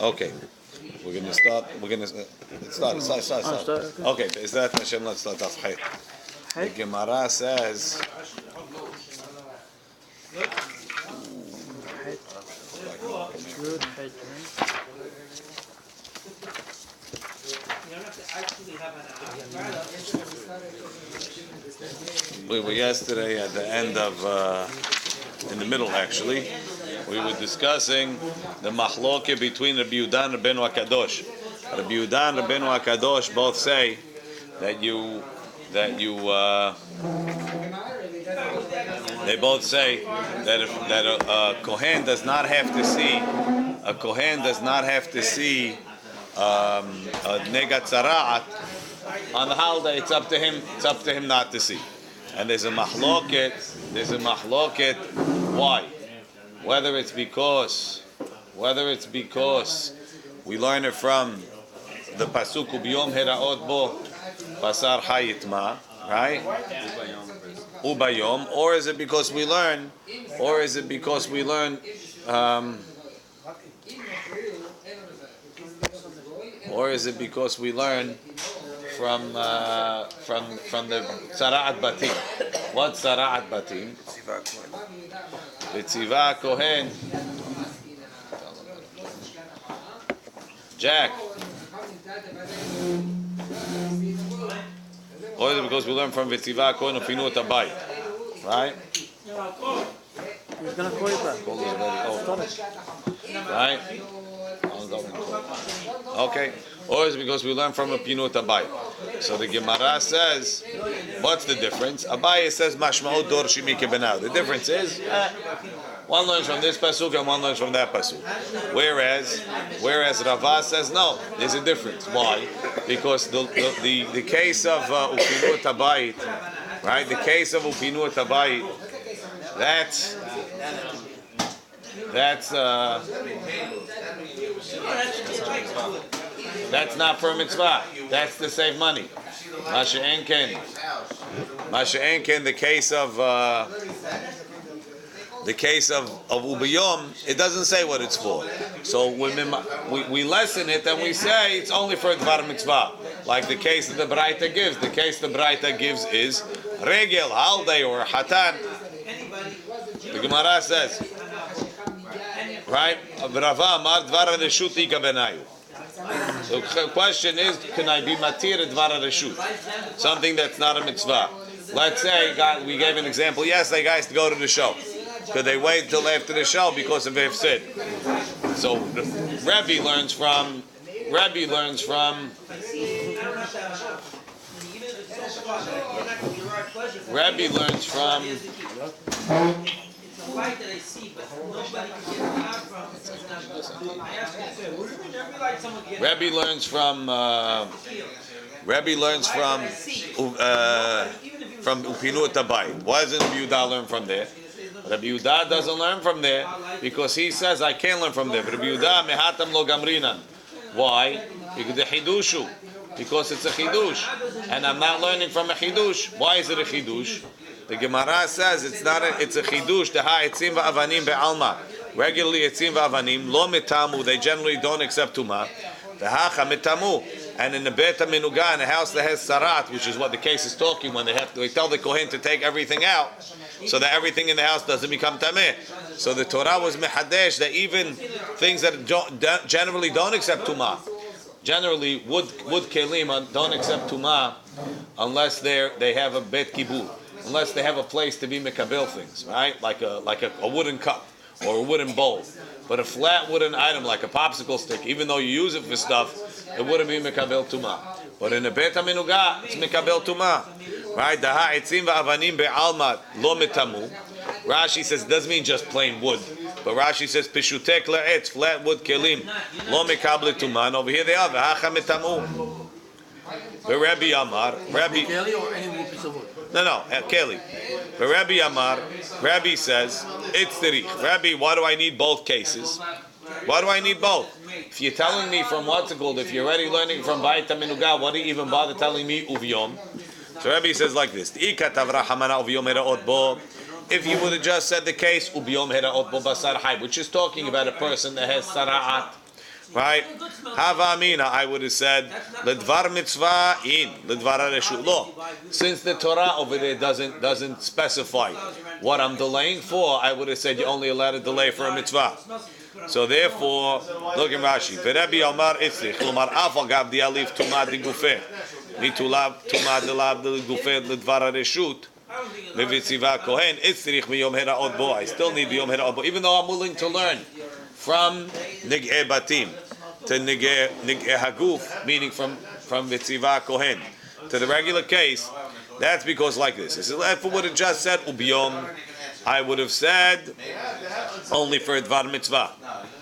Okay, we're gonna start. Start. Okay, is that Hashem? Let's start off. The Gemara says. We were yesterday at the end of, in the middle actually. We were discussing the mahloke between Rabbi Yehuda and Rabbeinu HaKadosh. Rabbi Yehuda and Rabbeinu HaKadosh both say that they both say that a kohen does not have to see a negat zara'at on the holiday. It's up to him not to see. And there's a mahloket. Why? Whether it's because we learn it from the pasuk ubiyom heraot bo basar hayitma, right? Ubayom, or is it because we learn from the Sara'at Batim? What's Sara'at Batim? V'tziva Kohen. Jack. Or is it because we learn from V'tziva Kohen Ufinu et Abayit? Right? He's going to call you back. Right? Okay. Or is it because we learn from a Pinut Abai? So the Gemara says, what's the difference? Abai says, Mashma'ut dor shimi kebenau. The difference is, one learns from this pasuk and one learns from that pasuk. Whereas Rava says, no, there's a difference. Why? Because the case of Upinut Abai, right? The case of Upinut Abai, that's not for a mitzvah. That's to save money. Masha Enken, the case of Ubiyom, it doesn't say what it's for. So when we lessen it and we say it's only for a dvar mitzvah. Like the case that the Braita gives. The case the Braita gives is regel, holiday, or hatan. The Gemara says, right? Rava amar dvar reshut ika benayu. So the question is, can I be matir dvar reshut? Something that's not a mitzvah. Let's say, we gave an example yesterday, guys, to go to the show. Could they wait till after the show because of ifsid? So Rabbi learns from Upinut Abayit. Why doesn't Rabbi Yehuda learn from there? Rabbi Yehuda doesn't learn from there because he says I can't learn from there. But Rabbi Yehuda mehatam lo gamrinan. Why? Because the chidushu. Because it's a chidush, and I'm not learning from a chidush. Why is it a chidush? The Gemara says it's a chidush. The ha'etzim va'avanim be'alma. Regularly etzim va'avanim lo metamu. They generally don't accept tuma. The hacha metamu. And in the bet minuga, in a house that has sarat, which is what the case is talking when they tell the kohen to take everything out, so that everything in the house doesn't become tameh. So the Torah was mehadesh that even things that generally don't accept tuma, generally wood kelim don't accept tuma unless they have a bet kibur, unless they have a place to be mekabel things, right? Like a wooden cup or a wooden bowl. But a flat wooden item like a popsicle stick, even though you use it for stuff, it wouldn't be mekabel tuma. But in a bet minuga, it's mekabel tuma, right? The ha'etzim va'avanim be'alma lo metamu. Rashi says it doesn't mean just plain wood, but Rashi says pishutek la'etz, flat wood kelim lo mekabel tuma. And over here they are v'hacha metamu. The Rabbi Amar, Rabbi. Keli or any piece of wood? No, Keli. But Rabbi Amar, Rabbi says it's tzarich. Rabbi, why do I need both cases? Why do I need both? If you're telling me from what's it called, if you're already learning from Ba'ita Minuga, what do you even bother telling me Uviyom? So Rabbi says like this: if you would have just said the case Ubiyom Heraot Bo Basar Hay, which is talking about a person that has Sara'at, Right? Hava Amina, I would have said, Ledvar mitzvah in, Ledvar reshut. Lo. Since the Torah over there doesn't specify what I'm delaying for, I would have said you're only allowed to delay for a mitzvah. So therefore, look at Rashi. V'Rebbe Omar Itzrich, Lomar Afal Gav di Alif Tumad di Gufeh. Mitulav Tumad di Lav di Gufeh Ledvar reshut. Mevitziva Kohen Itzrich miyom heraot bo. I still need miyom heraot bo, even though I'm willing to learn from Nig'e Batim to Nig'e Haguf, meaning from Vitziva Kohen to the regular case. That's because like this. If I would have just said Ubiyom, I would have said only for Dvar Mitzvah.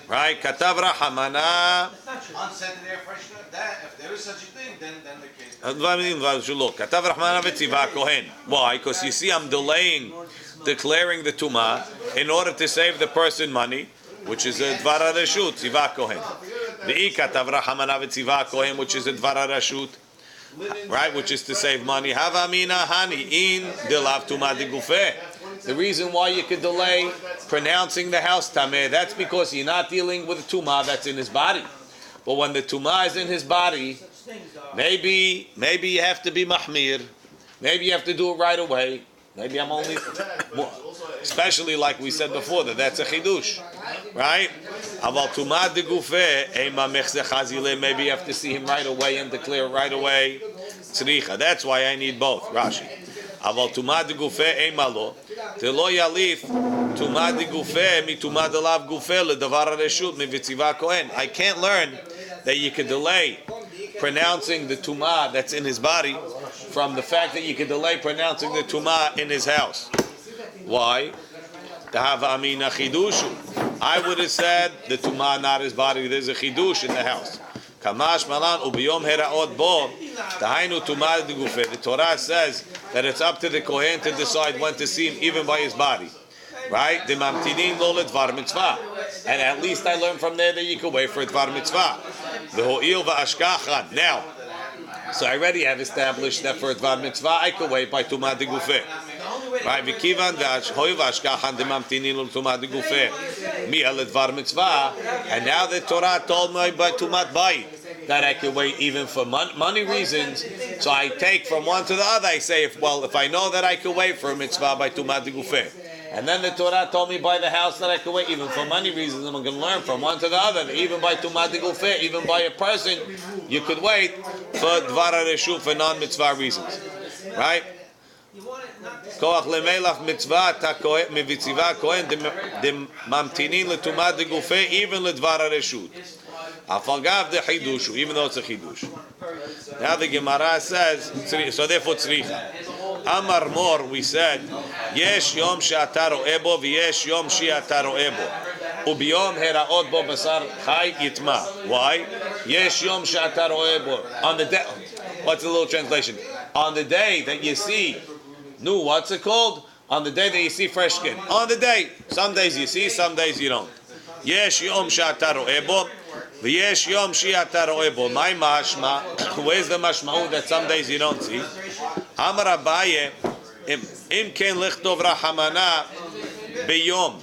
Right? Katav Rahamana. On Saturday air freshener, that if there is such a thing, then the case. Katav Rahmana Vitziva Kohen. Why? Because you see, I'm delaying declaring the Tumah in order to save the person money, which is a Dvar Reshut, Tziva Kohen. The Katav Rahmana Vitziva Kohen, which is a Dvar Reshut, right? Which is to save money. Hava Mina Hani in Delav Tumah de Gufeh. The reason why you could delay pronouncing the house tameh, that's because you're not dealing with the tumah that's in his body. But when the tumah is in his body, maybe you have to be mahmir. Maybe you have to do it right away. Maybe I'm only, especially like we said before, that's a chidush, right? Aval tumah de gufeh, ema mechzeh chazileh. Maybe you have to see him right away and declare right away. Tzricha. That's why I need both. Rashi. Aval tumah de gufeh ema lo. Telo yalif tumah de gufeh mi tumah de lav gufeh le davar reshut mi vitziva kohen. I can't learn that you could delay pronouncing the tumah that's in his body from the fact that you could delay pronouncing the tumah in his house. Why? Tahava amina chidushu. I would have said the tumah not his body. There's a chidush in the house. Kamash malan ubiyom heraot bo tahainu tumah de gufeh. The Torah says that it's up to the kohen to decide when to see him, even by his body. Right? Demamtinin lo ledvar mitzvah. And at least I learned from there that you could wait for a dvar mitzvah. The ho'il va'ashkachan. Now, so I already have established that for a dvar mitzvah I could wait by tumah de gufeh. Right? V'kivan ho'il va'ashkachan demamtinin lo tumah de gufeh. Mi al dvar mitzvah. And now the Torah told me by tumat bayit that I could wait even for money reasons. So I take from one to the other. I say, if I know that I could wait for a mitzvah by tumat de gufeh. And then the Torah told me by the house that I could wait even for money reasons. I'm going to learn from one to the other. Even by Tumah de Gufeh, even by a person, you could wait for Dvar HaReshut for non-mitzvah reasons. Right? Koach lemelach mitzvah mivitziva kohen demamtinin letumah de Gufeh even ledvar HaReshut. Afagav de chidushu, even though it's a chidush. Now the Gemara says, so therefore tzricha. Amar Mor, we said, Yesh Yom She'ata Ro'eh Bo v'Yesh Yom She'ata Ro'eh Bo Ubiyom Heraot Bo Basar Chai Yitma. Why? Yesh Yom She'ata Ro'eh Bo. On the day, what's the little translation? On the day that you see, what's it called? On the day that you see fresh skin. On the day. Some days you see, some days you don't. Yesh Yom She'ata Ro'eh Bo v'Yesh Yom She'ata Ro'eh Bo. My mashma, where's the mashma'u that some days you don't see? Amar Abaye, im ken lichtov rahamana beyom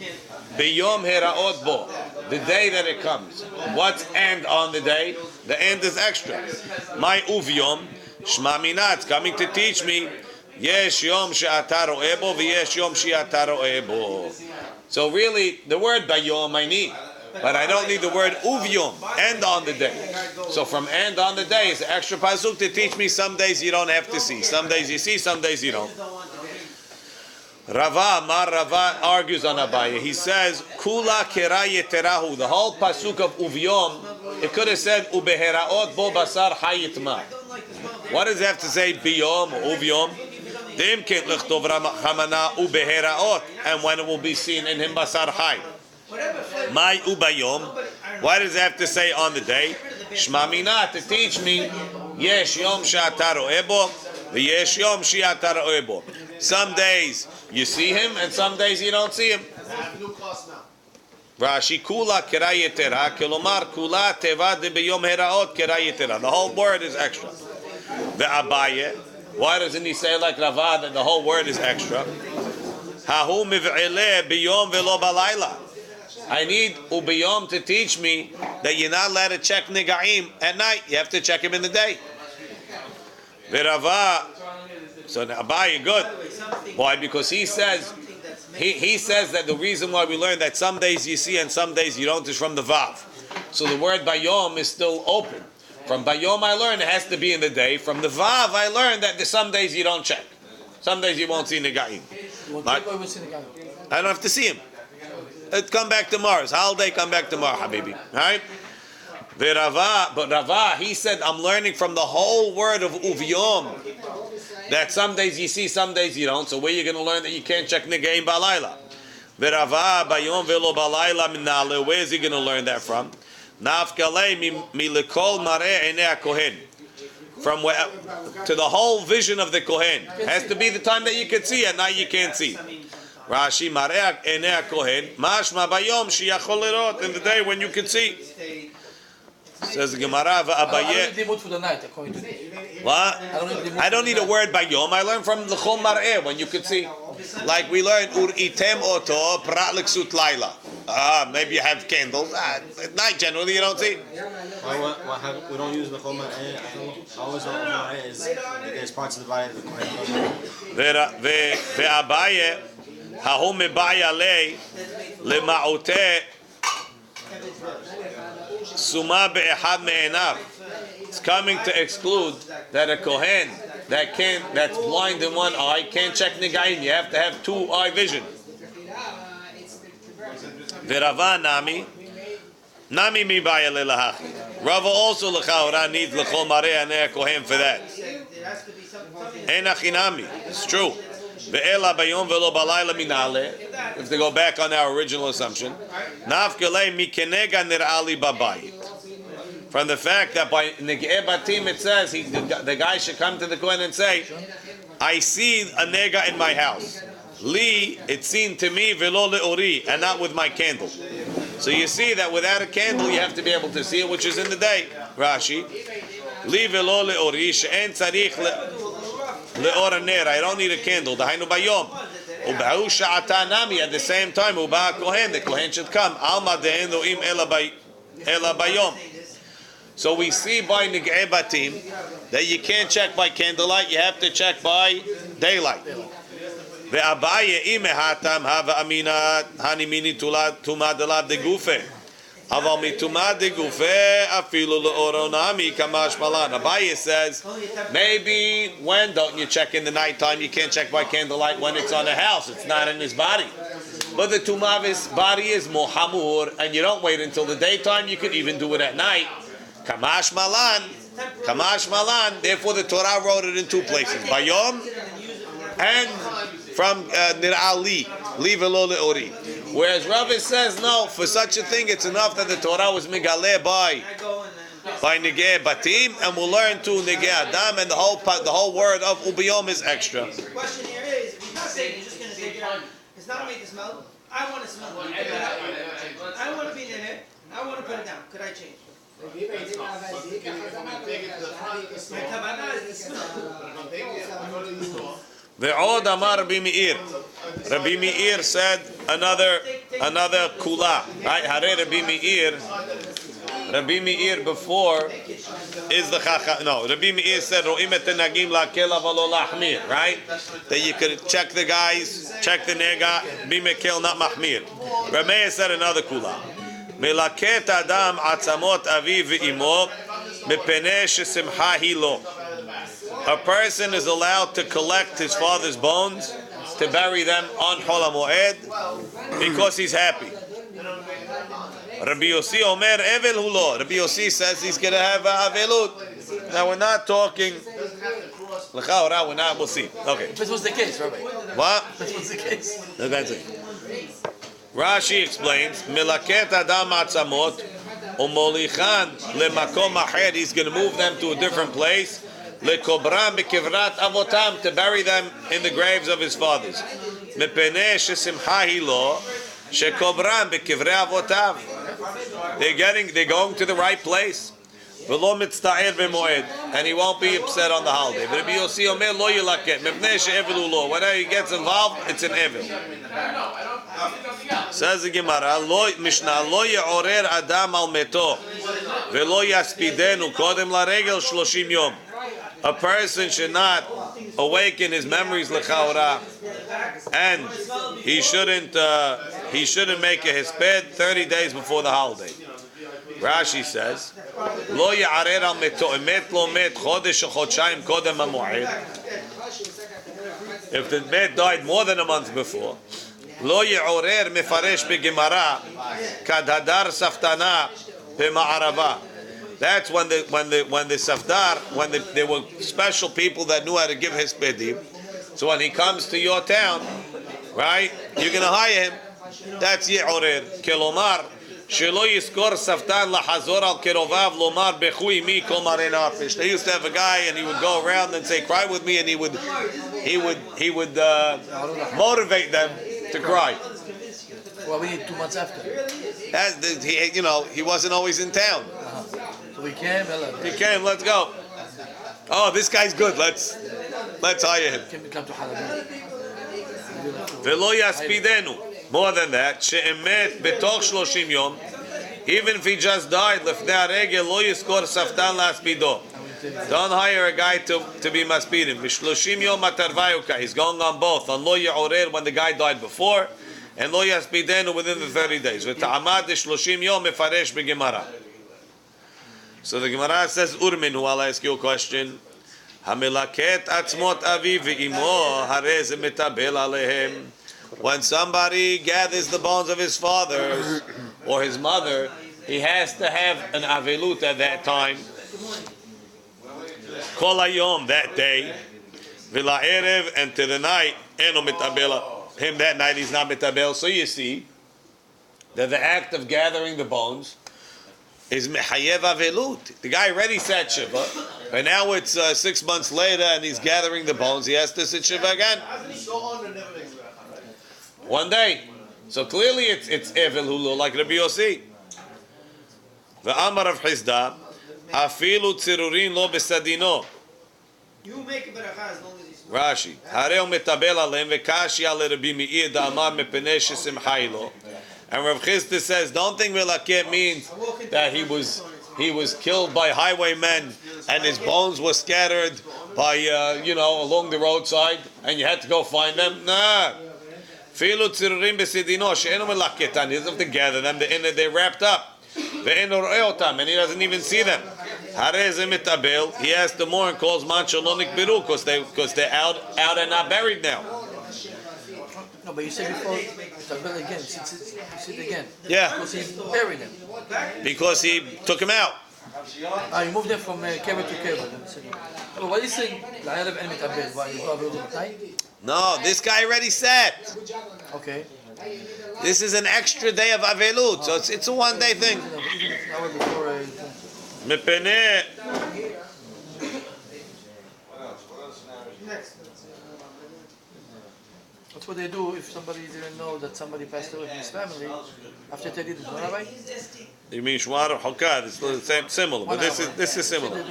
heraot bo, the day that it comes. What's and on the day? The end is extra. My uvyom shma mina, it's coming to teach me. Yesh yom she'ata ro'eh bo v'yesh yom she'ata ro'eh bo. So really, the word bayom I need. But I don't need the word uvyom, and on the day. So from and on the day is an extra pasuk to teach me some days you don't have to see. Some days you see, some days you don't. Rava argues on Abaye. He says, Kula kera yeterahu. The whole pasuk of uvyom, it could have said ubeheraot bo basar hayitma. What does it have to say biyom or uvyom? Dem ken lechtov ramana ubeheraot, and when it will be seen in him basar hay. My ubayom. Why does it have to say on the day? Shma mina, to teach me. Yesh yom she'ata ro'eh bo, v'yesh yom she'ata ro'eh bo. Some days you see him, and some days you don't see him. Rashi kula kera yetera, kelomar kula teva de beyom heraot kera yetera. The whole word is extra. Ve'abaye. Why doesn't he say like Rava that the whole word is extra? Hahu miv'eleh beyom velo balayla. I need ubiyom to teach me that you're not allowed to check negaim at night. You have to check him in the day. Virava. So Abai, you're good. Why? Because he says that the reason why we learn that some days you see and some days you don't is from the vav. So the word bayom is still open. From bayom I learned it has to be in the day. From the vav I learned that some days you don't check. Some days you won't see negaim. I don't have to see him. Come back tomorrow. It's holiday. Come back tomorrow, habibi. Right? But Rava, he said, I'm learning from the whole word of uviyom that some days you see, some days you don't. So where you going to learn that you can't check negaim balayla? V'Rava bayom velo balayla minale. Where is he going to learn that from? Nafkalei milekol mareh enei kohen. From where to the whole vision of the kohen has to be the time that you can see. At night you can't see. Rashi mareh enei kohen mashma bayom sheyachol lerot, in the day when you can see. Says the Gemara, I don't need the mood for the night, according to this. What? I don't need a word by yom. I learn from l'chol mar'eh, when you could see. Like we learn ur item oto prat l'ksut laila. Maybe you have candles. At night generally you don't see. We don't use l'chol mar'eh. I always know l'chol mar'eh is there's parts of the body that the Ve'abaye hahu mebaya le lema'oteh Suma be'ehad me'enav. It's coming to exclude that a kohen that's blind in one eye can't check negaim. You have to have two eye vision. V'Rava nami mi baya lelahachi. Rava also l'chaora needs l'chol mareh anei kohen for that. Ein achinami. It's true. Ve'ela bayom velo balayla minale. If they go back on our original assumption, nafkelei mikenega nirali babayit. From the fact that by negei batim it says the guy should come to the kohen and say, I see a nega in my house. Li, it's seen to me velo leori, and not with my candle. So you see that without a candle you have to be able to see it, which is in the day. Rashi, li velo leori she'en tzarich leor ner. I don't need a candle. Dahainu bayom. Ubahu sha'ata nami. At the same time, uba kohen. The kohen should come. Alma de'enu im ela bayom. So we see by negei batim that you can't check by candlelight. You have to check by daylight. Ve'abaye imehatam hava aminat hanimini tuma delav de gufe. Aval mituma de gufe afilu leoronami kamash malan. Abaye says, maybe when don't you check in the nighttime? You can't check by candlelight when it's on the house. It's not in his body. But the tumah of his body is mohamur, and you don't wait until the daytime. You could even do it at night. Kamash malan. Therefore, the Torah wrote it in two places: bayom and from nir'ali, li velo leori. Whereas Rabbi says no, for such a thing it's enough that the Torah was migaleh by negei batim, and we'll learn to negei adam, and the whole word of ubiyom is extra. The question here is, if you're saying you're just going to take it on, it's not made to smell. I want to smell. I want to be in it. I want to put it down. Could I change? My kavanah is to smell. Ve'od amar Rabbi Meir. Rabbi Meir said another kula. Right? Hare Rabbi Meir before is the chacha. No, Rabbi Meir said ro'im et nagim lakel avalo lahmir. Right? That you could check the guys, check the nega, be mekel not mahmir. Rabbi Meir said another kula. Melaket adam atzamot aviv ve'imo mepene shesimcha hilo. A person is allowed to collect his father's bones to bury them on Chol Moed because he's happy. Rabbi Yossi Omer Evel Hulo. Rabbi Yossi says he's going to have Avelut. Now we're not talking. We'll see. Okay. This was the case, Rabbi. What? This was the case. That's it. Rashi explains, Milaket Adam Atzamot Umolichan Lemakom Acher. He's going to move them to a different place. Lekobram bekivrat avotam, to bury them in the graves of his fathers. Mepeneh shesimcha hilo shekobram bekivrei avotav. They're going to the right place. V'lo mitzta'er v'moed, and he won't be upset on the holiday. Rabbi Yossi omer lo yilaket mepnei she'evelu lo. Whenever he gets involved, it's an evil. Says the Gemara, Mishnah, lo ye'orer adam al meto, velo yaspidenu kodem laregel 30 yom. A person should not awaken his memories lechaora, and he shouldn't make a hisped 30 days before the holiday. Rashi says, lo ye'arer al meto, emet lo met chodesh or chodshayim kodem hamoed. If the met died more than a month before, lo ye'orer mefaresh begemara kad hadar saftana b'ma'arava. That's when the safdar, there were special people that knew how to give his pedim. So when he comes to your town, right, you're gonna hire him. That's ye'orer. Kelomar shelo yiskor saftan lahazor al kerovav lomar bechui mi kol mare nafish. They used to have a guy, and he would go around and say, "Cry with me," and he would motivate them to cry. Well, we need 2 months after. He wasn't always in town. So we came. He came. Let's go. Oh, this guy's good. Let's hire him. Can we come to Halabi? Velo yaspidenu. More than that, she'emet betoch 30 yom. Even if he just died, lefnei haregel lo yiskor saftan laspido. Don't hire a guy to be maspidim. V'shloshim yom atarvayuka. He's going on both. On lo ye'orer when the guy died before, and lo yaspidenu within the 30 days. V'ta'amad shloshim yom mefaresh begemara. So the Gemara says, Urminu, I'll ask you a question. Hamilaket atzmot aviv v'imo harez metabel alehem. When somebody gathers the bones of his father or his mother, he has to have an avelut at that time. Kol hayom, that day. V'la erev, and to the night, eno metabel. Him that night, he's not metabel. So you see that the act of gathering the bones is mehayev avelut. The guy already sat shiva, and now it's 6 months later, and he's gathering the bones. He has to sit shiva again. 1 day. So clearly it's evil hulu, like Rabbi Yossi. The Amar of Hizda, afilu tzirurin lo besadino. You make a beracha as long as he's Rashi, hareu metabel alem vekashi ale Rabbi Meir da Amar mepnei shesimchaylo. And Rav Chisda says, don't think Melakeh means that he was killed by highwaymen and his bones were scattered by along the roadside and you had to go find them. Nah. Filu tzirurim besidino she'enu melakeh tan. He doesn't have to gather them. They're wrapped up. Ve'enu ro'eh otam, and he doesn't even see them. Harei ze mitabel. He has to mourn, calls man shelo nikberu, because they're out and not buried now. No, but you said before, Tabel again, you said again. Yeah. Because he buried him. Because he took him out. He moved them from kever to kever. But what is saying? La'erev en mitabel. Why, you go over the night? No, this guy already sat. Okay. This is an extra day of avelut, so it's a 1 day thing. Mepene. That's what they do if somebody didn't know that somebody passed away in his family after 30 days, no, Rabbi? You mean Shmar or Hokad? It's the same, similar, but this is similar.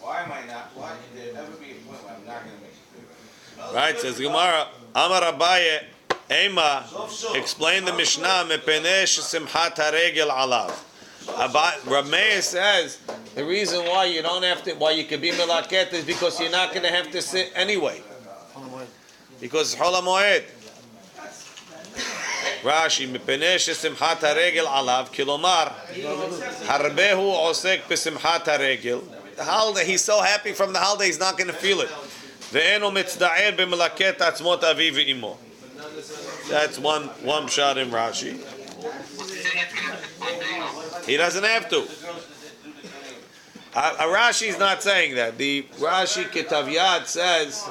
Why am I not? Why can there ever be a point where I'm not going to make it? Right, says Gemara, Amar Abaye, Ema, explain the Mishnah, Mepene shesimchat haregel alav. Rameir says the reason why you don't have to, why you can be melaket is because you're not going to have to sit anyway. Because it's Chol HaMoed. Rashi, Mepene shesimchat haregel alav, kilomar, harbehu osek besimchat haregel. The holiday, he's so happy from the holiday, he's not going to feel it. Ve'enu mitzda'er b'melaket atzmot aviv ve'imo. That's one shot in Rashi. He doesn't have to. Rashi's not saying that. The Rashi Ketavyad says.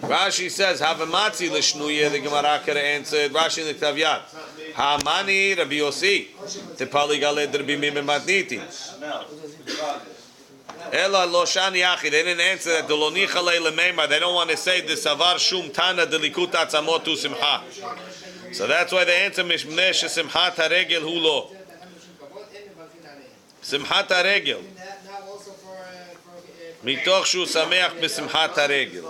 Rashi says, "Havamatzi l'shnuye." The Gemara could have answered. Rashi in the Ketavyad. Hamani Rabbi Yossi. Tepali galed Rabbi Meir matniti. Ela lo shani achi. They didn't answer that. They don't want to say the savar shum tana delikut atzamot tu simcha. So that's why they answer mishmnei shesimchat haregel hu lo. Simchat haregel. Mitoch shu sameach b'simchat haregel.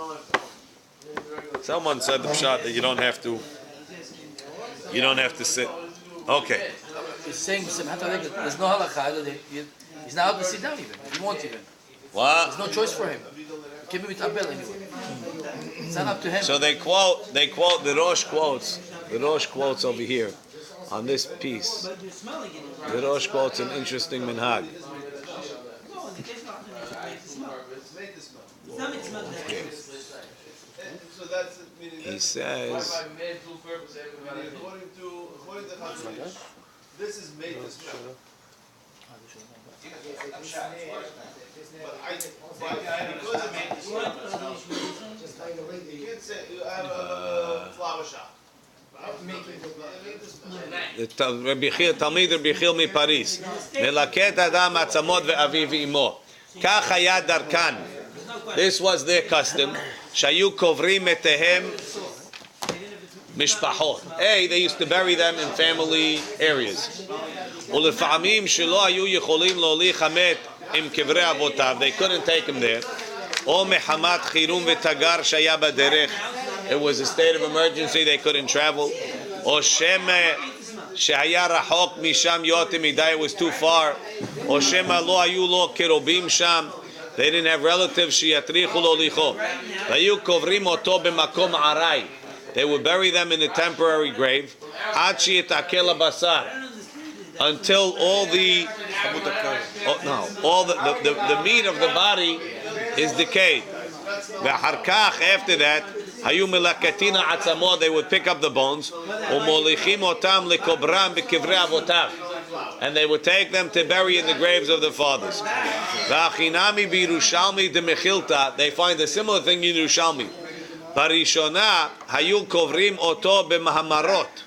Someone said the pshat that you don't have to sit. Okay. He's saying there's no halakha. He's not allowed to sit down even. He won't even. What? There's no choice for him. Give him mitabel anyway. It's not up to him. So they quote the Rosh quotes over here on this piece. The Rosh quotes an interesting minhag. He says, according to this is made to smell. But because it made to smell, you can't say you have a flower shop. Rabbi Chil, Talmid Rabbi Chil מפריס, מלקט אדם עצמות ואביו ואמו. כך היה דרכן. This was their custom. שהיו קוברים מתיהם משפחות. They used to bury them in family areas. ולפעמים שלא היו יכולים להוליך המת עם קברי אבותיו, they couldn't take him there. או מחמת חירום ותגר שהיה בדרך. It was a state of emergency, they couldn't travel. או שמא שהיה רחוק משם יותר מדי, it was too far. או שמא לא היו לו קרובים שם. They didn't have relatives שיטריחו להוליכו. והיו קוברים אותו במקום ערי. They would bury them in a temporary grave. עד שיתעכל הבשר. Until all the meat of the body is decayed. ואחר כך, after that, היו מלקטין העצמות, they would pick up the bones, ומוליכים אותם לקוברם בקברי אבותיו. And they would take them to bury in the graves of the fathers. והחינמי בירושלמי דמחילתא, they find a similar thing in Yerushalmi. בראשונה, היו קוברים אותו במהמרות.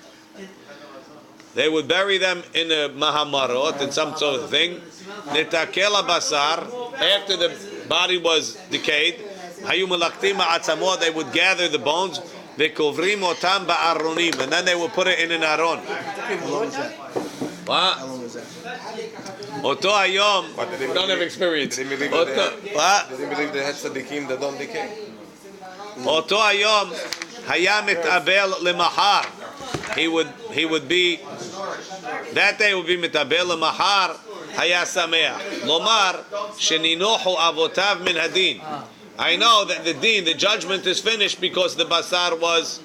They would bury them in a mahamarot, in some sort of thing. Nitakel basar, after the body was decayed, hayu melaktim ha'atzamot, they would gather the bones, vekovrim otam ba'aronim, and then they would put it in an aron. What? Oto hayom, we don't have experience. They didn't believe they had tzaddikim that don't decay. Oto hayom, hayam mitabel lemahar. He would be, that day would be mitabel mahar haya sameach lomar sheninochu avotav min hadin. I know that the judgment is finished because the basar was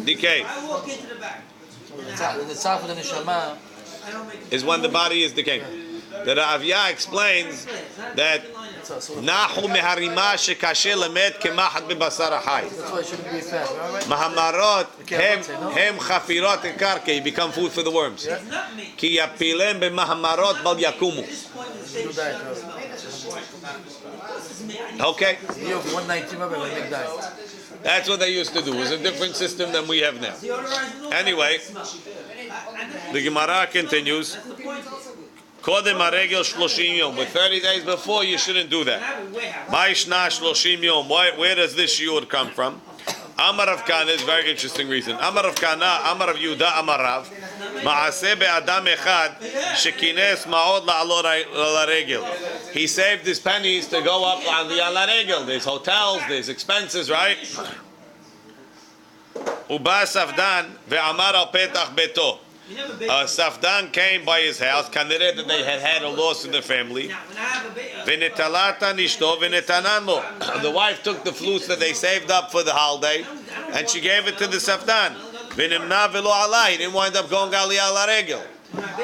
decayed. I walk into the back. The tzaf of the neshama is when the body is decaying. The Ravya explains that nahu meharima shekashe lemet kemachat bebasar ha'chai. That's why it shouldn't be fat, right? Mahamarot hem chafirot karke, you become food for the worms. Ki yapilem b'mahamarot bal yakumu. Okay. You have 190, remember, like big diet. That's what they used to do. It was a different system than we have now. Anyway, the Gemara continues. Kodem haregel 30 yom. With 30 days before, you shouldn't do that. Ma'ishna 30 yom. Where does this shiur come from? Amar Rav Kana is a very interesting reason. Amar Rav Kana, Amar Rav Yehuda, Amar Rav. Ma'aseh be'adam echad shekines ma'od la'alor la'regel. He saved his pennies to go up on the la'regel. There's hotels, there's expenses, right? Uba Safdan ve'amar al petach beto. Safdan came by his house. Kanere that they had a loss in the family. The wife took the flutes that they saved up for the holiday, and she gave it to the Safdan. He didn't wind up going aliyah la regel.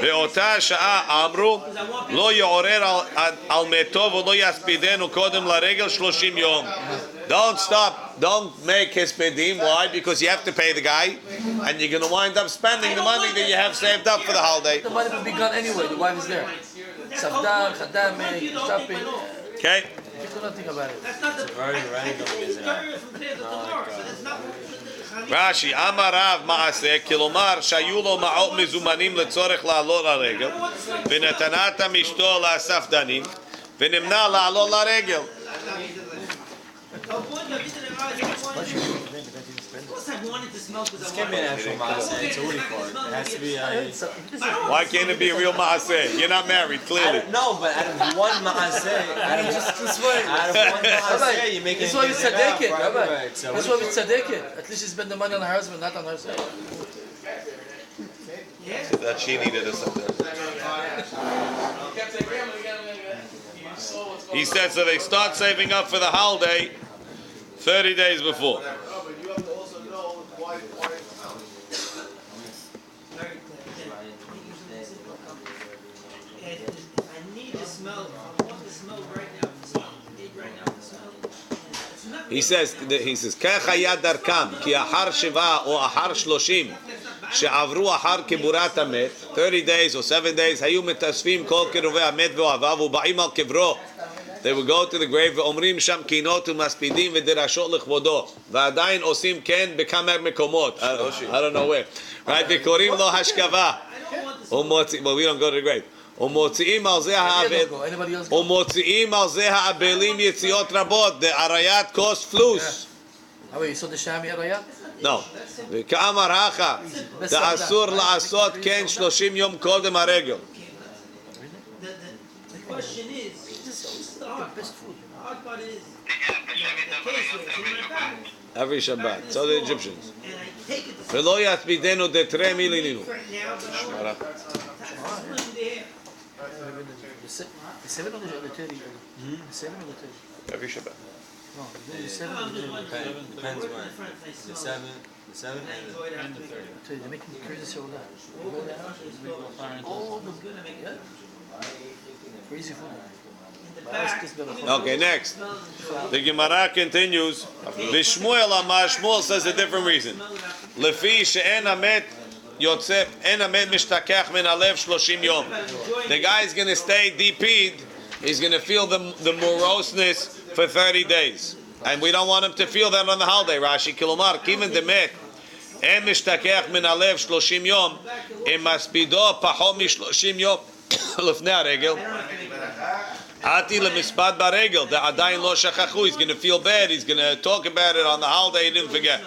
באותה שעה אמרו לא יעורר על מתו ולא יספידנו קודם לרגל 30 יום. Don't make his pedim. Why? Because you have to pay the guy, and you're going to wind up spending the money that you have saved up for the holiday. The money will be gone anyway. The wife is there. Safdan, Khadame, shopping. Okay. You do nothing about it. That's not the Rashi, Amar Rav Maaseh, Kilomar, Shayulo Ma'ot Mizumanim Letzorech La'alor HaRegel, V'netanata Mishto La'asafdanim, ונמנע לעלות לרגל. Of course I wanted to smell because This I can't be an wanted actual maaseh. It's a what do you call it? It has to be. Why can't it be a real maaseh? You're not married, clearly. No, but out of one maaseh, out of one maaseh, you make it. That's why we tzaddik it, Rabbi. Right. So That's why we tzaddik it. At least you spend the money on her husband, not on herself. That she needed or something. He said, so they start saving up for the holiday 30 days before. No, but you have to also know why it smells. very clear. I need to smell. I want to smell right now. I need right now to smell. It's not He says, כך היה דרכם, כי אחר 7 או אחר 30 שעברו אחר קבורת המת, 30 days or 7 days, היו מתאספים כל קרובי המת ואוהביו ובאים על קברו. They would go to the grave ואומרים שם קינות ומספידים ודרשות לכבודו. ועדיין עושים כן בכמה מקומות. I don't know where. Right? וקוראים לו השכבה. Well, we don't go to the grave. ומוציאים על זה האבלים יציאות רבות, דעריית כוס פלוס. How you saw the shami arayat? No. וכאמר הכה, דאסור לעשות כן 30 יום קודם הרגל. The question is, the hard part is, the case where it's in my bag. Every Shabbat. So the Egyptians. And I take it to ולא יתבידנו דתרי מיליננו. right now, but I want to split the hair. The 7 or the 30? The 7 or the 30? Every Shabbat. No, the 7 or I'm the just 30? wondering. Depends Work in when. the front, I The smell. 7 and the 30. They're making crazy so that. Oh, the good. I make it. Crazy food. In the back. Okay, next. The Gemara continues. Bishmuel Amar, Shmuel says a different reason. Lefi she'en hamet yotzef, en hamet mishtakach min alev 30 yom. The guy's going to stay DP'd. He's going to feel the moroseness for 30 days. And we don't want him to feel that on the holiday. Rashi Kilomar, Kiven Demet, en mishtakach min alev 30 yom, im maspido pachom mi-30 yom, לפני הרגל. Ati lemispat baregel. The adayin lo shachachu. He's going to feel bad. He's going to talk about it on the holiday. He didn't forget.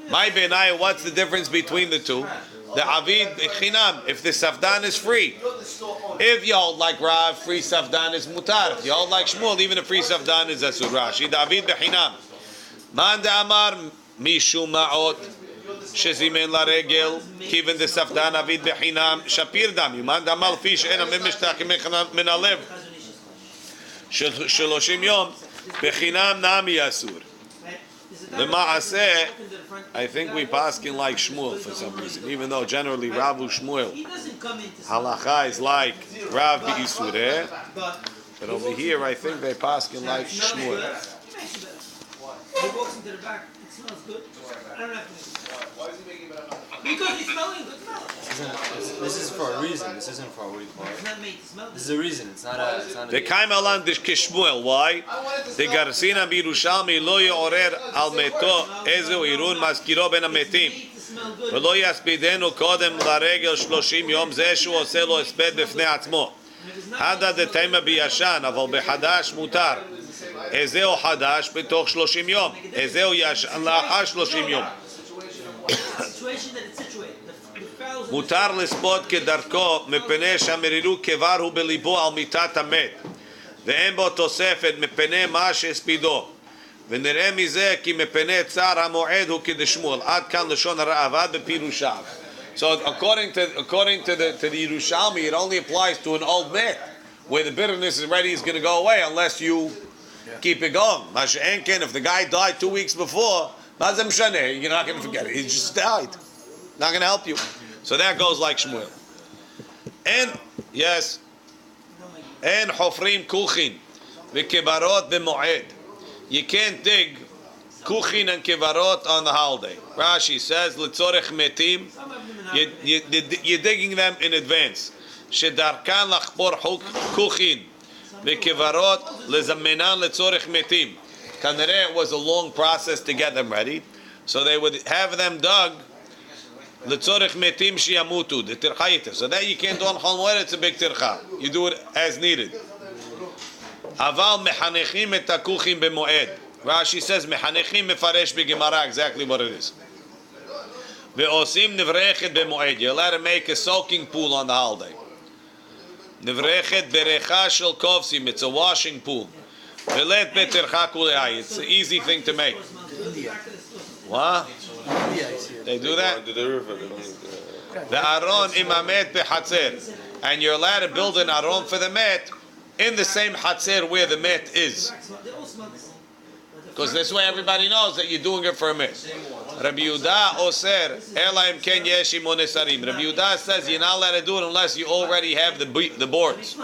My benai. What's the difference between the two? The avid chinam. If the safdan is free. If you hold like Rav, free safdan is mutar. If you hold like Shmuel, even a free safdan is asur. Rashi. The avid bechinam. Man de amar mishum ma'ot. שזימן לרגל, כיוון דספדן אביד בחינם, שפיר דם, יומן דם על פי שאין המשתח מן הלב, 30 יום, בחינם נמי אסור. למעשה, I think we paskin like Shmuel for some reason, even though generally Ravu Shmuel, halacha is like Rav B'Isureh, but over here I think they paskin like Shmuel. He walks into the back. It smells good. I don't have to. Why is he making it? Because he's smelling good smell. This is for a reason. This isn't for what do you call It's it. not made to smell This good. is a reason. It's not a. It's not a. וקיים עלן כשמואל, why? דגרסינא בירושלמי לא יעורר על מתו איזהו עירון מזכירו בין המתים ולא יספידנו קודם לרגל 30 יום זה שהוא עושה לו הספד בפני עצמו עדה דתימה בישן אבל בחדש מותר איזהו חדש בתוך 30 יום איזהו ישן לאחר 30 יום Situation that it's situated. The fowls. מותר לספוד כדרכו מפני שהמרירות כבר הוא בליבו על מיתת המת ואין בו תוספת מפני מה שהספידו ונראה מזה כי מפני צער המועד הוא כדשמואל עד כאן לשון הראב"ד בפירושיו. So according to the Yerushalmi, it only applies to an old מת where the bitterness is ready is going to go away unless you keep it going. If the guy died 2 weeks before, you're not going to forget it. He just died. Not going to help you. So that goes like Shmuel. And yes, and hofrim kuchin v'kevarot b'moed. You can't dig kuchin and kevarot on the holiday. Rashi says l'tzorech metim. You're digging them in advance. Shedarkan lachpor kuchin v'kevarot lezamenan l'tzorech metim. Kanere, it was a long process to get them ready, so they would have them dug. L'tzorech metim shiyamutu, the tircha. So that you can't do on Chol Moed, it's a big tircha. You do it as needed. Aval mechanechim et hakuchim b'moed. Rashi says mechanechim mefaresh b'gemara exactly what it is. Ve'osim nevrechet b'moed. You're allowed to make a soaking pool on the holiday. Nevrechet berecha shel kovsim. It's a washing pool. Ve'let betercha kulei. It's an easy thing to make. What? They do that? The aron imamet behatzer. And you're allowed to build an aron for the met in the same hatzer where the met is. Because this way everybody knows that you're doing it for a met. Rabbi Yehuda oser elaim ken yeshim onesarim. Rabbi Yehuda says you're not allowed to do it unless you already have the boards.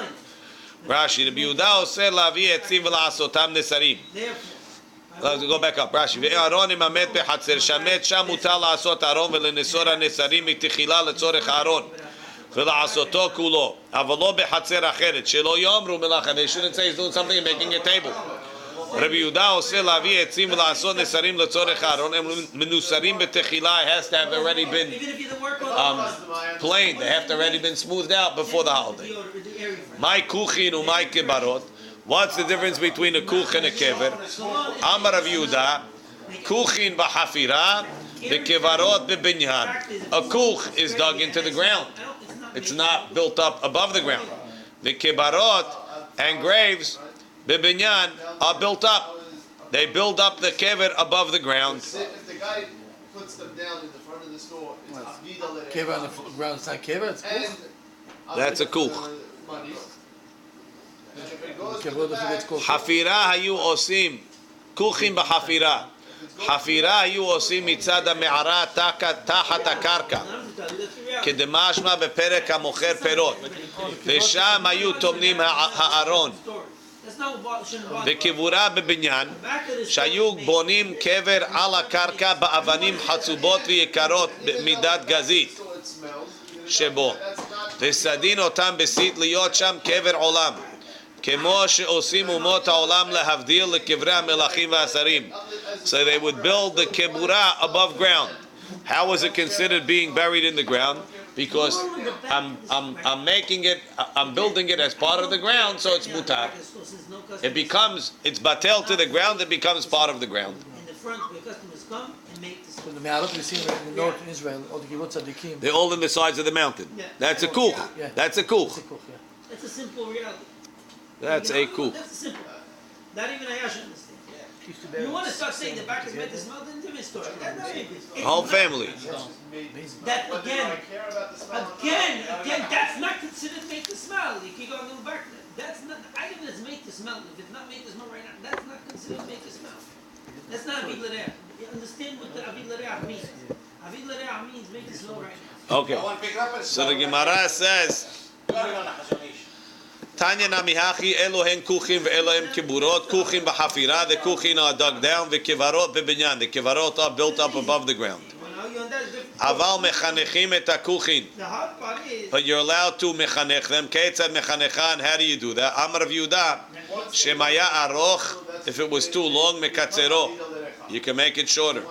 Rashi, Rabbi Yehuda oser lavi etzim v'la'asotam nesarim. Let's go back up. Rashi. Ve'aron imamet behatzer shamet sham mutar la'asot aron v'lenesor hanesarim mitechila letzorech aron. ולעשותו כולו, אבל לא בחצר אחרת, שלא יאמרו מלאכה. They shouldn't say he's doing something and making a table. רבי יהודה עושה להביא עצים ולעשות נסרים לצורך הארון, הם מנוסרים בתחילה. It has to have already been planed. They have to already been smoothed out before the holiday. My kuchin umay kebarot. What's the difference between a kuch and a kever? Amar Rabbi Yehuda, kuchin b'hafira, v'kevarot b'binyan. A kuch is dug into the ground. It's not built up above the ground. The kebarot and graves, bibinyan, are built up. They build up the kever above the ground. If the guy puts them down in the front of the store, it's avida l'recha. Kever on the ground, it's not kever, it's kuch. That's a kuch. Hafira hayu osim, kuchim b'hafira. Hafira hayu osim mitzad ha'me'ara tachat ha'karka. כדמשמע בפרק המוכר פירות ושם היו טומנים הארון וקבורה בבניין שהיו בונים קבר על הקרקע באבנים חצובות ויקרות במידת גזית שבו וסדין אותם בסית להיות שם קבר עולם כמו שעושים אומות העולם להבדיל לקברי המלכים והשרים. So they would build the kibura above ground. How is it considered being buried in the ground? Because I'm making it, I'm building it as part of the ground, so it's mutar. It's batel to the ground, it becomes part of the ground. In the front, where customers come and make this. The me'arot we see in the north in Israel, all the kibbutz tzadikim. They're all in the sides of the mountain. That's a kuch. Yeah. That's a kuch. That's a simple reality. That's a kuch. That's a simple. Not even a Yash understand. You want to start saying the back is meant to smell, then different story. That's not it. Whole family. That again, that's not considered made to smell. You can go a little back. That's not the item that's made to smell. If it's not made to smell right now, that's not considered made to smell. That's not avid l'reach. You understand what the avid l'reach means? Avid l'reach means made to smell right now. Okay. So the Gemara says, Tanya namihachi Elohen kuchim ve'elohem kiburot kuchim b'hafira. The kuchim are dug down. Ve'kevarot bebinyan. The kevarot are built up above the ground. Aval mechanechim et hakuchin. But you're allowed to mechanech them. Ketzad mechanechan. How do you do that? Amar Rav Yehuda, shemaya aroch. If it was too long, mekatzero. You can make it shorter.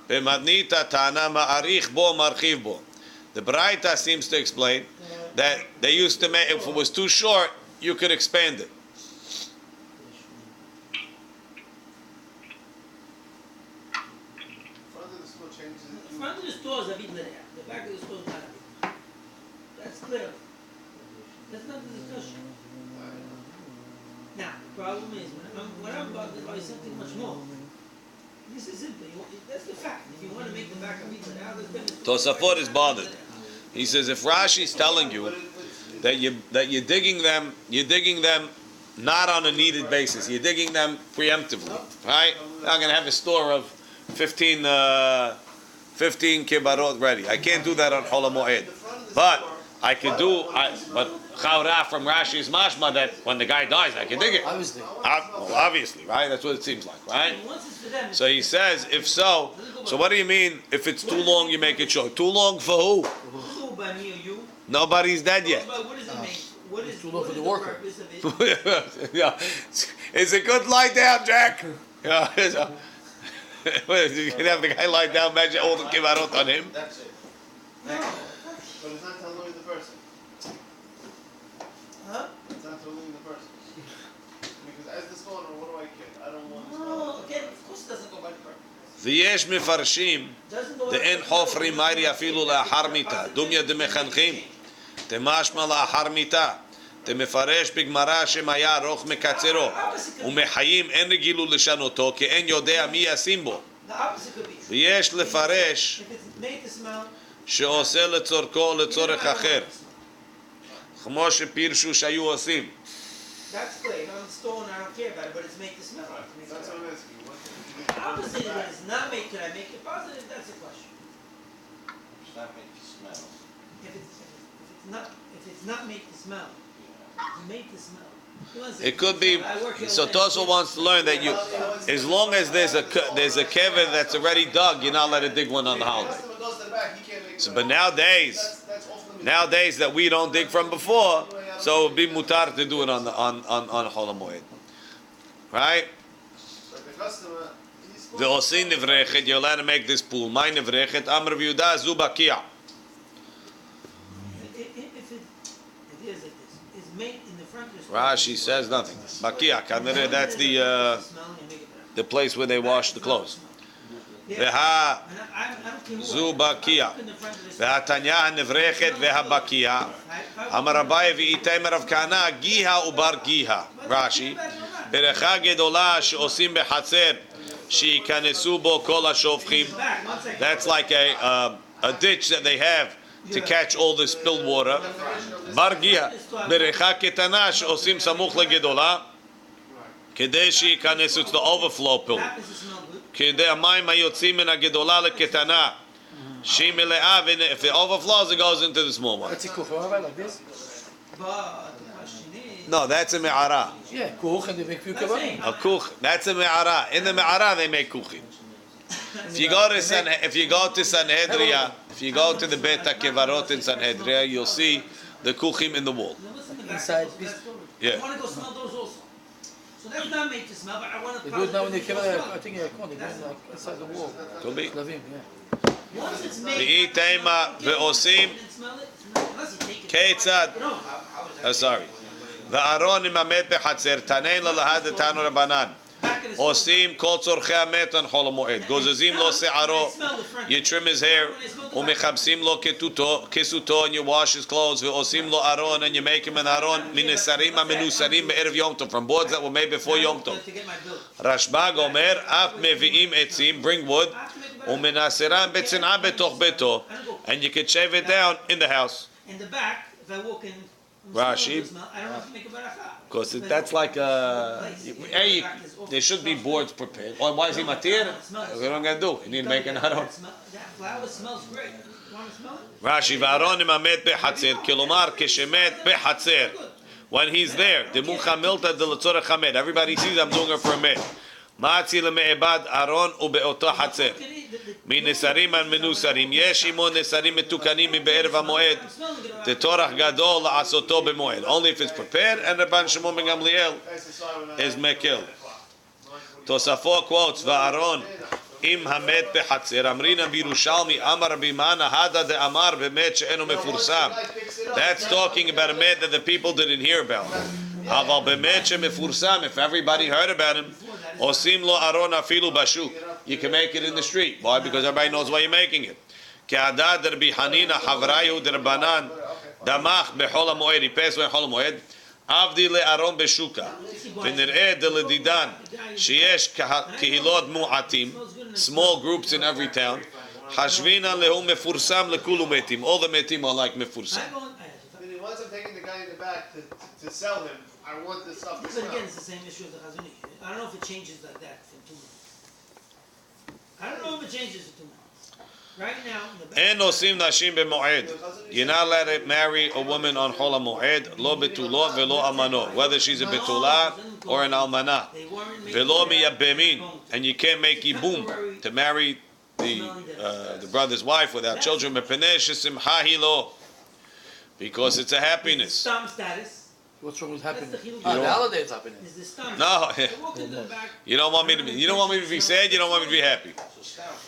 B'madnita tana ma'arich bo marchiv bo. The Braita seems to explain that they used to make, if it was too short, you could expand it. The front of the store is avid l'reach. The back of the store is not avid. That's clear. That's not the discussion. Now, the problem is, when I'm bothered by something much more. This is simple. That's the fact. If you want to make the back avid l'reach, that's better. Tosafot is bothered. He says if Rashi is telling you that you're digging them not on a needed basis, you're digging them preemptively, right? I'm going to have a store of 15 kibarot ready. I can't do that on Chol Moed, but I could do. But Chaura from Rashi is mashma that when the guy dies, I can dig it. Obviously. Well, obviously, right? That's what it seems like, right? So he says, if so what do you mean? If it's too long, you make it short. Too long for who? Nobody's dead yet. What does it mean? What is too long for the worker. Yeah, it's a good lie down, Jack. Yeah, you can have the guy lie down. Imagine all the kibarot on him. That's it. But it's not telling the person. Huh? It's not telling the person. ויש מפרשים דאין חופרי מיירי אפילו לאחר מיתה. דומיה דמחנכים. תמשמע לאחר מיתה. תמפרש בגמרא שם היה ארוך מקצרו. ומחיים אין רגילו לשנותו, כי אין יודע מי ישים בו. ויש לפרש שעושה לצורכו או לצורך אחר. כמו שפירשו שהיו עושים. That's great. I'm stolen. I don't care about it, but it's make the smell. That's what I'm asking you. Opposite of it is not make. Could I make it positive? That's a question. Does that make you smell? If it's not make the smell, to make the smell. It could be. So Tosso wants to learn that you, as long as there's a kever that's already dug, you're not allowed to dig one on the holiday. So, but nowadays that we don't dig from before, so it would be mutar to do it on Chol HaMoed, right? The osin nevrechet, you're allowed to make this pool. My nevrechet, Amr Yehuda zu bakia. If it is like this, it's made in the front. Rashi says nothing. Bakia, kanere, that's the place where they wash the clothes. Veha zu bakia. Veha tanya nevrechet veha bakia. Amar Rabbi v'itaymer Rav Kana giha ubar giha. Rashi. Berecha gedola she'osim bechatzer she'ikanesu bo kol hashofchim. That's like a ditch that they have to catch all the spilled water. Bar giha. Berecha ketana she'osim samuch legedola kedei she'ikanesu. It's the overflow pool. Kedei hamayim hayotzim min hagedola leketana. If it overflows, it goes into the small one. That's a kuch, like this? No, that's a me'ara. Yeah, kuch, and they make kuch. A kuch, that's a me'ara. In the me'ara, they make kuchim. If you go to Sanhedria, if you go to the Beit HaKevarot in Sanhedria, you'll see the kuchim in the wall. Inside. Yeah. I want to go smell those also. So that's not make the smell, but I want to. They do it now when they come. I think they do it like inside the wall. Could be. Lavim, yeah. Once it's made, Ve'itema ve'osim ketzad. Sorry. Ve'aron imamet bechatzer tanein lalahad etanu rabanan. Osim kol tzorchei hamet on Chol HaMoed. Gozezim lo se'aro. You trim his hair. Umechabsim lo kesuto, and you wash his clothes. Ve'osim lo aron, and you make him an aron. Minesarim amenusarim be'erev Yom Tov, from boards that were made before Yom Tov. Rashbag omer af mevi'im etzim, bring wood. Umenasiram betzinah betoch beto, and you can shave it down in the house. in the back, if I walk in, Rashi. I don't have to make a baracha. Because that's like a. Hey, there should be boards prepared. Or why is he matir? What are you gonna do? You need to make an aron. That flower smells great. You want to smell it? Rashi v'aron imamet behatzer. Kilomar keshemet behatzer. When he's there, the mucha milta de l'tzorech hamed. Everybody sees I'm doing it for a med. Ma'atzi leme'ebad aron ube'oto hatzer. מנסרים על מנוסרים, יש עמו נסרים מתוקנים מבערב המועד, תטורח גדול לעשותו במועד. Only if it's prepared, and Rabban Shimon ben Gamliel is מקל. תוספו quotes, ואהרון, אם המת בחצר, אמרינא בירושלמי, אמר רבי מנה, הדה דאמר באמת שאינו מפורסם. That's talking about a met that the people didn't hear about. אבל באמת שמפורסם, if everybody heard about him, עושים לו ארון אפילו בשוק. You can make it in the street. Why? Because everybody knows why you're making it. כעדה דרבי חנינא חבריו דרבנן דמך בחול המועד. He passed away בחול המועד. עבדי לארון בשוקה. ונראה דלדידן שיש קהילות מועטים, small groups in every town. חשבינא להו מפורסם לכולו מתים. All the מתים are like מפורסם. Once I'm taking the guy in the back to sell him, I want this stuff to But smell. again, it's the same issue as the Chazon Ish. I don't know if it changes like that for 2 months. I don't know if it changes for 2 months. Right now, in the back. אין עושים נשים במועד. You're not allowed to marry a woman on חול המועד, לא בתולו ולא אלמנו, whether she's a betula or an almana. ולא מייבמין, and you can't make yibum to marry the brother's wife without children. מפני ששמחה היא לו, because it's a happiness. Stam status. What's wrong with happiness? That's the chiluk. The holiday is happening. Is the stam. No, They walk into the back. you don't want me to be. You don't want me to be sad. You don't want me to be happy.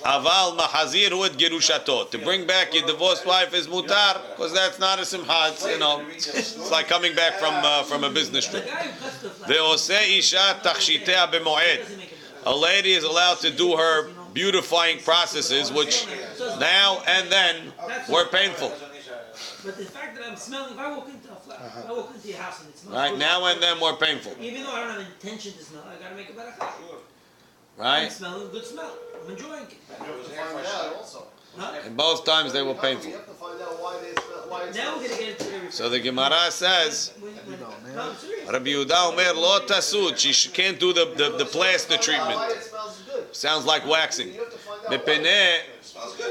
Aval mahazir hu et gerushato. To bring back your divorced wife is mutar, because that's not a simcha. It's, it's like coming back from a business trip. Ve'oseh isha tachshitea b'moed. A lady is allowed to do her beautifying processes, which now and then were painful. But the fact that I'm smelling, if I walk into a flat, if I walk into your house and it smells Right? good, Now and then were painful. even though I don't have intention to smell, I gotta make a better car. I'm Right? smelling a good smell. I'm enjoying it. You have to find out also. Huh? And both times they were painful. You have to find out why they smell. Why it's Now we're gonna get into the So the Gemara says, no, I'm serious. Rabbi Yehuda Omer lo tasud. She can't do the plaster treatment. Why it smells good. Sounds like waxing. You have to find out.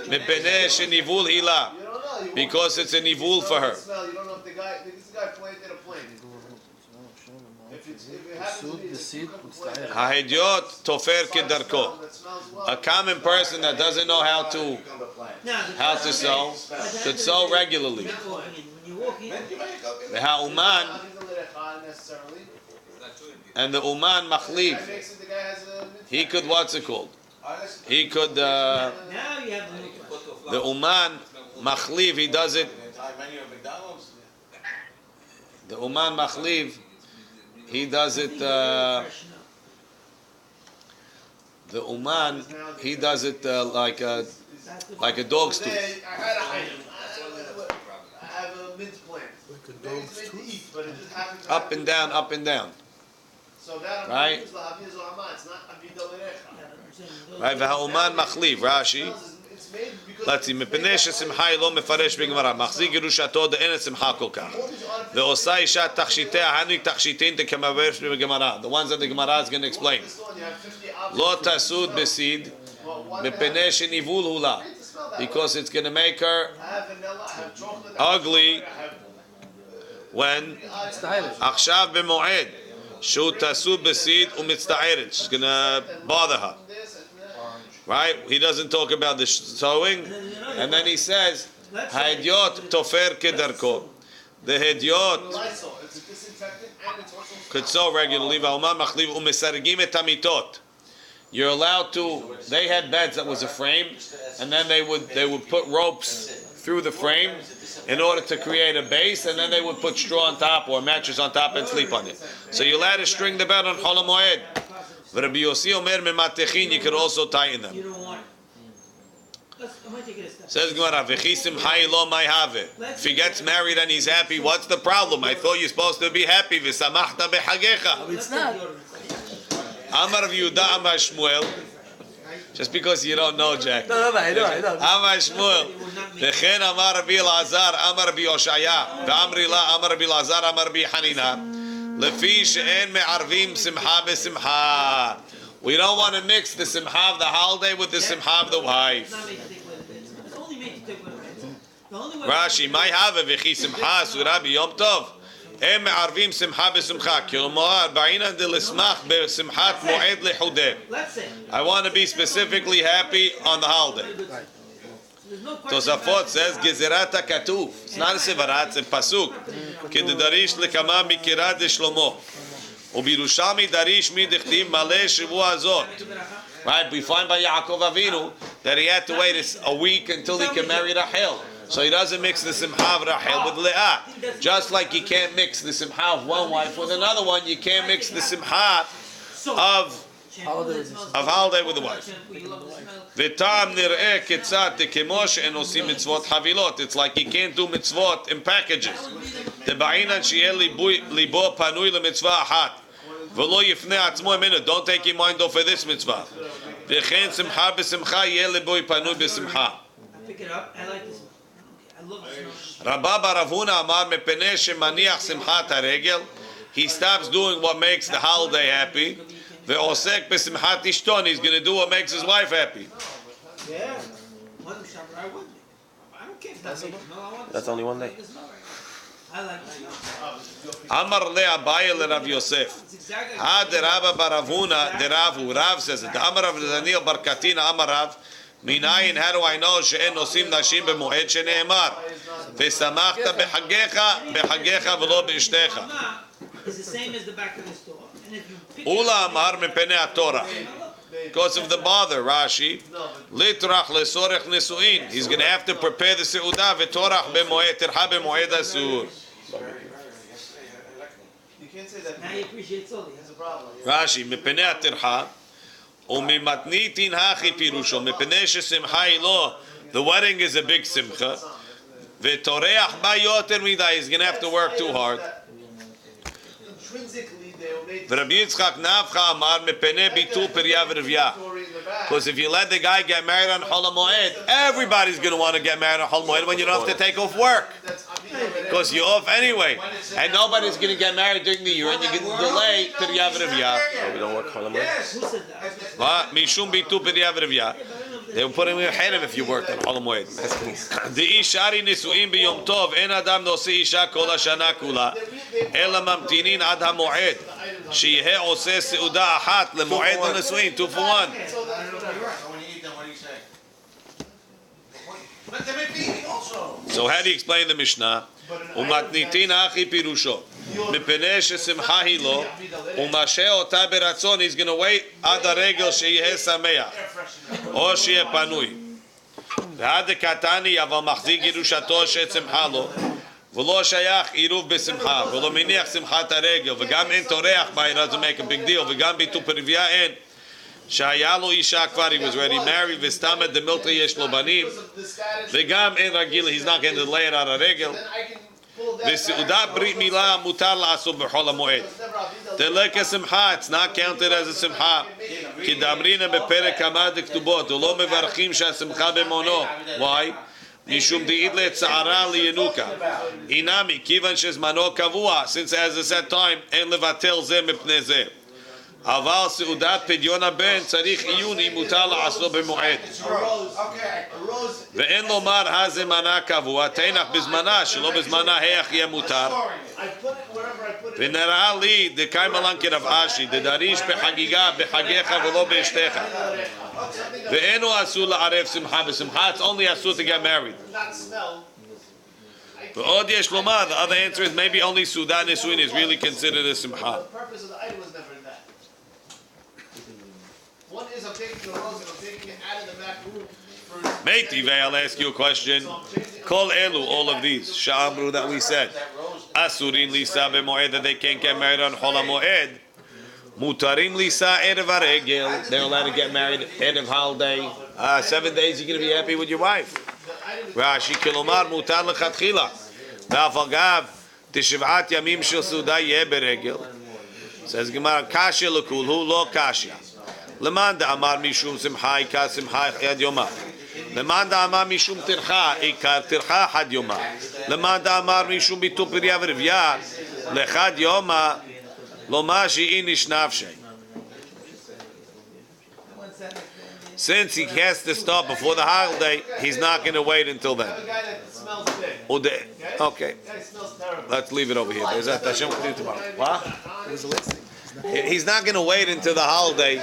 Mepene shenivul hila. You don't know. You Because it's a nivul for her. smell. You don't know if the guy planted a plant. If it happens to be it's a cucumber plant Hahediot tofer kedarko. that smells well. A common person that doesn't know how to sew should sew regularly. When you walk in, The ha'uman necessarily. and the uman machliv. That makes it the guy has a. He could, what's it called? He could, now you have the new one. the uman machliv, he does it. The uman machliv, he does it, the uman, he does it like a dog's tooth. I have a mint plant. Maybe it's meant to eat, but it just happens to Up and down, up and down. So that Right. it's not Avidah Lerecha. Right, והאומן מחליב, רש"י. It's made because let's see, מפני ששמחה היא לא מפרש בגמרא, מחזיק גירושתו דאין שמחה כל כך. ועושה אישה תכשיטיה, הניק תכשיטין דכמפרש בגמרא. The ones that the Gemara is going to explain. לא תסוד בסיד, מפני שניבול הוא לה. Because it's going to make her I have vanilla, I have chocolate, ugly I have when stylish. עכשיו במועד, שהוא תסוד בסיד ומצטערת. It's going to bother her. this and that. Right? He doesn't talk about the sewing. And then he says, Ha'ediot tofer kedarko. The hediot Lysol, it's a disinfectant and it's also could sew regularly. Va'uman machliv u'mesargim et hamitot. You're allowed to. They had beds that was a frame, and then they would put ropes through the frame in order to create a base, and then they would put straw on top or a mattress on top and sleep on it. So you're allowed to string the bed on Chol Moed. Rabbi Yossi Omer mematechin, you could also tighten them. You don't want it. I might take it a step. Says Gemara, v'chisim hai lo may have. If he gets married and he's happy, what's the problem? I thought you're supposed to be happy. V'samachta behagecha. It's not. Amar Rav Yehuda Amar Shmuel. Just because you don't know, Jack. No, I know. Amar Shmuel. V'chen Amar Rabbi Elazar Amar Rabbi Yoshaya. V'amri la Amar Rabbi Elazar Amar Rabbi Hanina. Lefi she'en me'arvim simcha besimcha. We don't want to mix the simcha of the holiday with the simcha of the wife. It's not made to take what it is. It's only made to take what it is. The only way. Rashi, my have v'chi simcha surah b'yom tov. Em me'arvim simcha besimcha. Kilomar ba'ina de l'smach besimchat moed lehudeh. Let's say. I want to be specifically happy on the holiday. There's no question. Tosafot says gezerat hakatuv. It's not a sevarat, it's a pasuk. Kedarish lekama mikirat de Shlomo. Ubirushalmi darish mi dechtiv maleh shavua azot. Right, we find by Yaakov Avinu that he had to wait a week until he can marry Rachel. So he doesn't mix the simcha of Rachel with Leah. Just like you can't mix the simcha of one wife with another one, you can't mix the simcha of holiday with the wife. V'tam nir'eh ketzat kemo she'en osim mitzvot havilot. It's like you can't do mitzvot in packages. Teba'ina she'eh libo panui lemitzvah achat. V'lo yifneh atzmo emenu. Don't take your mind off of this mitzvah. V'chen simcha b'simcha yeh libo panui b'simcha. I pick it up. I like this one. I love this one. Rabba bar Rav Huna amar mepeneh shemaniach simchat haregel. He stops doing what makes the holiday happy. Ve'osek b'simchat ishton. He's going to do what makes his wife happy. Yeah. One shot, I would be. I don't care if that's no, I want That's only one day. I like this. Amar le Abaye le Rav Yosef. It's exactly. Ha de Rabba bar Rav Huna de Ravu. Rav says it. Amar Rav Daniel bar Katina Amar Rav. Minayin, how do I know she'en nosim nashim b'moed shene'emar? V'samachta b'chagecha v'lo b'ishtecha. It's the same as the back of the store. And if you pick Ula amar mepene haTorah. Because of the bother, Rashi. Litrach lesorech nesuin. He's going to have to prepare the seudah v'torach b'moed tirha b'moed asur. You can't say that. now you appreciate Tzoli. That's a problem. Rashi mepene hatirha Umimatnitin hachi pirusho. Mepenesh simcha ilo. The wedding is a big simcha. V'toreach ba yoter midai. He's going to have to work too hard. Intrinsically, they were made. Rabbi Yitzchak nafcha amar mepene bitul perya v'rivya. Because if you let the guy get married on Chol Moed, everybody's going to want to get married on Chol Moed when you don't have to take off work. Because you're off anyway. And nobody's going to get married during the year and you can delay perya v'rivya. Oh, we don't work Chol Moed? Who said that? What? Mishum bitul perya v'rivya. They will put him in Haber if you worked on Chol Moed. The ishari nisuim biyom tov en adam nosi isha kol hashana kula ela mamtinin ad hamoed sheyeh oseh seuda achat lemoed nisuim 2 for 1. When you eat them, what do you say? Let them be eating also. So how do you explain the Mishnah? Umatnitin achi pirusho mipnei shesimcha hi lo umashe ota beratzon. He's going to wait ad haregel sheyeh sameach or sheyeh panui. ועד קטני אבל מחזיק ירושתו ששמחה לו ולא שייך עירוב בשמחה ולא מניח שמחת הרגל וגם אין טורח בעיר, doesn't make a big deal, וגם ביטול פרוויה אין שהיה לו אישה כבר, he was already married, וסתם דמילתא יש לו בנים וגם אין רגיל, he's not going to lay it על הרגל וסעודת ברית מילה מותר לעשות בחול המועד. תלך כשמחה, it's not counted as a שמחה. כי דאמרינן בפרק כמה דכתובות, ולא מברכים שהשמחה במונו. Why? משום דאית לצערה לינוקה. אינמי, כיוון שזמנו קבוע, since as a set time, אין לבטל זה מפני זה. אבל סעודת פדיון הבן צריך עיון אם מותר לעשות במועד. ואין לומר הזמנה קבוע, תנח בזמנה, שלא בזמנה היח יהיה מותר. ונראה לי, דקיימלן כרב אשי, דדריש בחגיגה, בחגיך ולא באשתך. ואינו אסור לערב שמחה בשמחה, it's only אסור to get married. ועוד יש לומר, the other answer is maybe only סעודת נישואין is really considered a שמחה. The purpose of the item was never that. One is I'm taking the rose and I'm taking it out of the back room. Meitive, I'll ask you a question. Kol elu, all of these, sha'amru that we said. Asurin lisa b'moed, that they can't get married on Chol HaMoed. Mutarim lisa erev haregel. They're allowed to get married erev holiday. 7 days, you're going to be happy with your wife. Rashi kilomar mutar lechatchila. Ve'af agav, tishiv'at yamim shel suda yeh beregel. Says Gemara, kasha lekulhu lo kasha. למאן דאמר משום שמחה עיקר שמחה אחד יומה. למאן דאמר משום טרחה עיקר טרחה אחד יומה. למאן דאמר משום ביטול פריה ורבייה לאחד יומה לומר שהיא נשנפשי. Since he has to start before the holiday, he's not going to wait until then. The guy that smells big. Okay, The guy smells terrible. let's leave it over here. What? He's not going to wait until the holiday